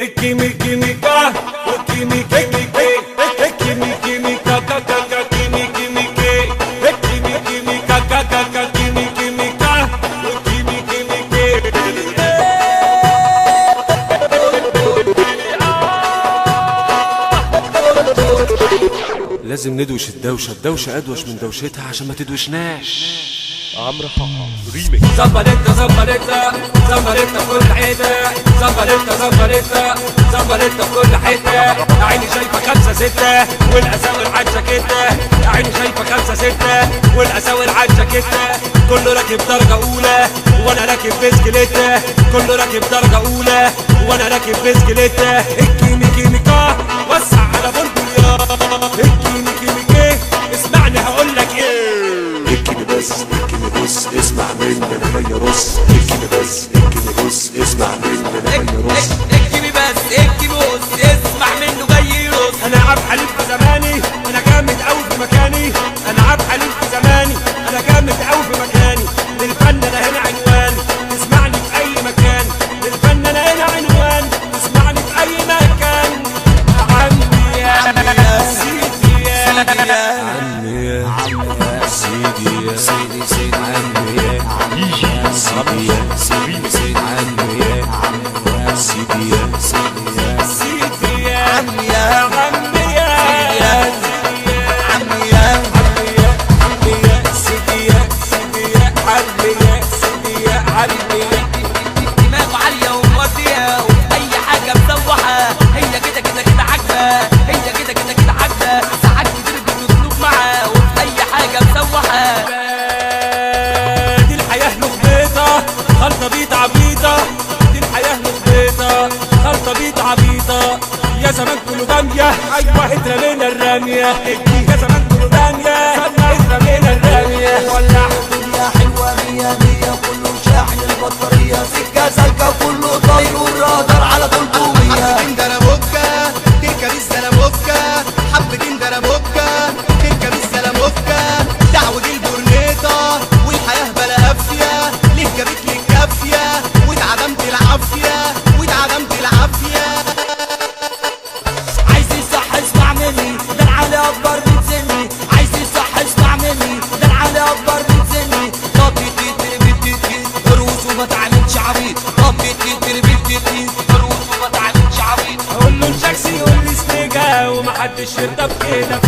Química, química, لازم ندوش الدوشة أدوش من دوشتها عشان ما تدوشناش. عمرو حاحة ريميكس. زمبلتة في كل حتة، زمبلتة في كل حتة. عيني شايفة 5-6 والأساور عالجاكيتة، عيني شايفة 5-6 والأساور عالجاكيتة. كله راكب درجة أولى وأنا راكب بسكليتة، كله راكب درجة أولى وأنا راكب بسكليتة. الكيميكا وسع على بلبليا، الكيميكا اسمعني هقولك ايه. اكني بس اسمع مني انا جاي ارص. اكني بس اسمع مني انا جاي ارص. اكتبي بص اسمع منه جاي يرص. انا عارف حليف في زماني، انا جامد قوي في مكاني. انا عارف حليف في زماني، انا جامد قوي في مكاني. للفن انا هنا عنوان، تسمعني في اي مكان. للفن انا هنا عنوان، تسمعني في اي مكان. عمي يا سيدي يا عمي يا سيدي يا سيدي عمي يا سيدي يا سيدي عمي يا سيدي يا سيدي يا عمي يا عمي يا عمي يا عمي يا سيدي يا عمي يا سيدي يا عمي. دماغه عالية ومودية وفي أي حاجة مسوحة. هي كده عاجبة، هي كده عاجبة. ساعات كتير بتطلب معاه وفي أي حاجة مسوحة. دي الحياة لخبيطة خلطة بيت عبيطة، دي الحياة لخبيطة خلطة بيت عبيطة. يا زمان كله بامية، أيوة اترمينا الرامية. يا زمان كله بامية، اترمينا الرامية. ولع الدنيا حلوة مية كله شاحن البطارية. سكة سالكة كله طاير والرادار على 300. حبتين دربوكا تركب السلاموكا، حبتين دربوكا تركب السلاموكا. دعوة البورنيطة والحياة بلا قافية، ليه جابت لي الكافية واتعدمت العافية واتعدمت العافية. عايز يصح اسمع مني، ده العالي أكبر من سني. عايز يصح اسمع مني، ده العالي أكبر من سني. طب روس وما تعملش عبيط. طب روس وما تعملش عبيط. أقول له الشاكسي يقول لي سنيجا ومحدش يرضى بكده.